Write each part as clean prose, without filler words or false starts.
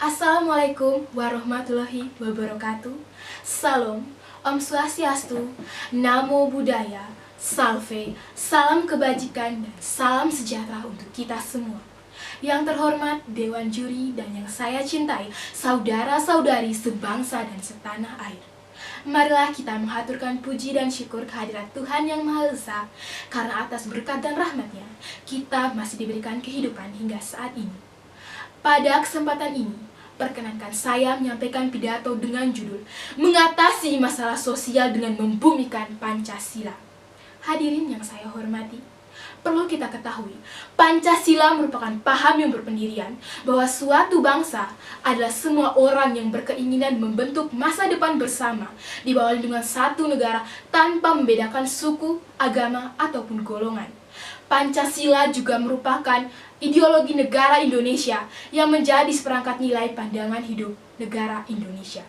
Assalamualaikum warahmatullahi wabarakatuh. Salam, Om Swastiastu, Namo Buddhaya, Salve, salam kebajikan dan salam sejahtera untuk kita semua. Yang terhormat Dewan Juri dan yang saya cintai, saudara-saudari sebangsa dan setanah air. Marilah kita mengaturkan puji dan syukur kehadirat Tuhan Yang Maha Esa, karena atas berkat dan rahmat-Nya, kita masih diberikan kehidupan hingga saat ini. Pada kesempatan ini, perkenankan saya menyampaikan pidato dengan judul Mengatasi Masalah Sosial dengan Membumikan Pancasila. Hadirin yang saya hormati, perlu kita ketahui, Pancasila merupakan paham yang berpendirian bahwa suatu bangsa adalah semua orang yang berkeinginan membentuk masa depan bersama di bawah lindungan satu negara tanpa membedakan suku, agama, ataupun golongan. Pancasila juga merupakan ideologi negara Indonesia yang menjadi seperangkat nilai pandangan hidup negara Indonesia.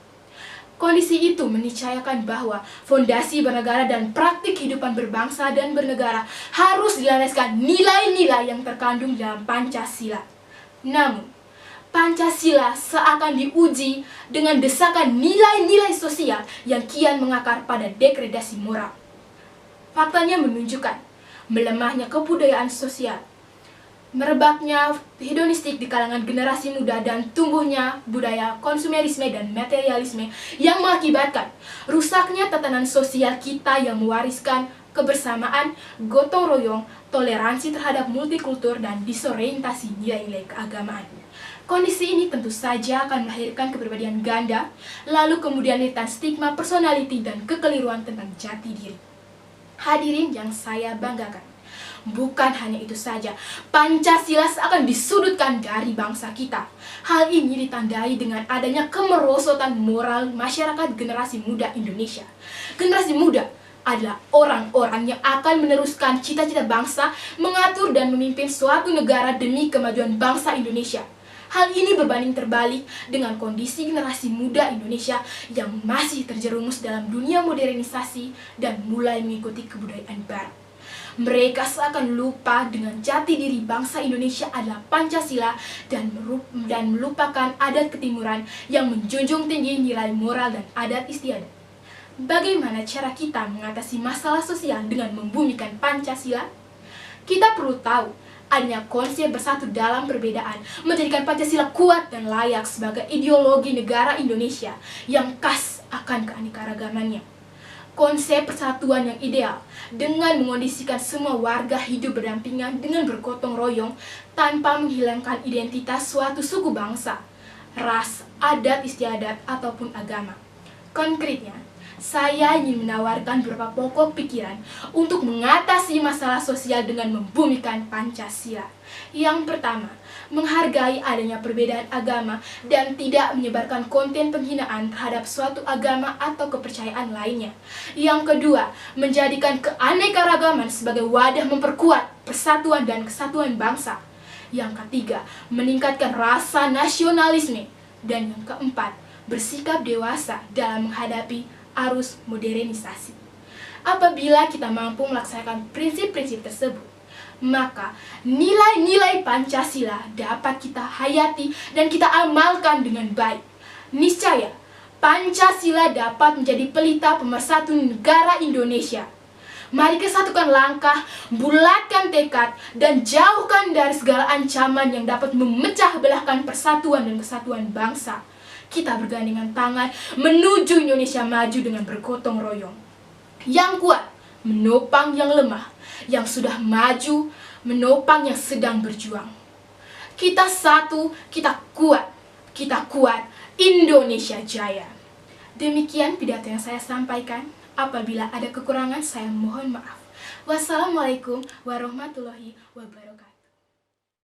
Kondisi itu meniscayakan bahwa fondasi bernegara dan praktik kehidupan berbangsa dan bernegara harus dilandaskan nilai-nilai yang terkandung dalam Pancasila. Namun, Pancasila seakan diuji dengan desakan nilai-nilai sosial yang kian mengakar pada degradasi moral. Faktanya menunjukkan melemahnya kebudayaan sosial, merebaknya hedonistik di kalangan generasi muda, dan tumbuhnya budaya konsumerisme dan materialisme yang mengakibatkan rusaknya tatanan sosial kita yang mewariskan kebersamaan, gotong royong, toleransi terhadap multikultur, dan disorientasi nilai-nilai keagamaan. Kondisi ini tentu saja akan melahirkan kepribadian ganda, lalu kemudian tentang stigma personality dan kekeliruan tentang jati diri. Hadirin yang saya banggakan, bukan hanya itu saja, Pancasila seakan disudutkan dari bangsa kita. Hal ini ditandai dengan adanya kemerosotan moral masyarakat generasi muda Indonesia. Generasi muda adalah orang-orang yang akan meneruskan cita-cita bangsa, mengatur dan memimpin suatu negara demi kemajuan bangsa Indonesia. Hal ini berbanding terbalik dengan kondisi generasi muda Indonesia yang masih terjerumus dalam dunia modernisasi dan mulai mengikuti kebudayaan barat. Mereka seakan lupa dengan jati diri bangsa Indonesia adalah Pancasila dan melupakan adat ketimuran yang menjunjung tinggi nilai moral dan adat istiadat. Bagaimana cara kita mengatasi masalah sosial dengan membumikan Pancasila? Kita perlu tahu, adanya konsep bersatu dalam perbedaan menjadikan Pancasila kuat dan layak sebagai ideologi negara Indonesia yang khas akan keanekaragamannya. Konsep persatuan yang ideal dengan mengondisikan semua warga hidup berdampingan dengan bergotong royong tanpa menghilangkan identitas suatu suku bangsa, ras, adat istiadat, ataupun agama. Konkretnya, saya ingin menawarkan beberapa pokok pikiran untuk mengatasi masalah sosial dengan membumikan Pancasila. Yang pertama, menghargai adanya perbedaan agama dan tidak menyebarkan konten penghinaan terhadap suatu agama atau kepercayaan lainnya. Yang kedua, menjadikan keanekaragaman sebagai wadah memperkuat persatuan dan kesatuan bangsa. Yang ketiga, meningkatkan rasa nasionalisme. Dan yang keempat, bersikap dewasa dalam menghadapi arus modernisasi. Apabila kita mampu melaksanakan prinsip-prinsip tersebut, maka nilai-nilai Pancasila dapat kita hayati dan kita amalkan dengan baik. Niscaya, Pancasila dapat menjadi pelita pemersatu negara Indonesia. Mari kita satukan langkah, bulatkan tekad, dan jauhkan dari segala ancaman yang dapat memecah belahkan persatuan dan kesatuan bangsa. Kita bergandengan tangan menuju Indonesia maju dengan bergotong royong. Yang kuat menopang yang lemah, yang sudah maju menopang yang sedang berjuang. Kita satu, kita kuat, Indonesia jaya. Demikian pidato yang saya sampaikan. Apabila ada kekurangan, saya mohon maaf. Wassalamualaikum warahmatullahi wabarakatuh.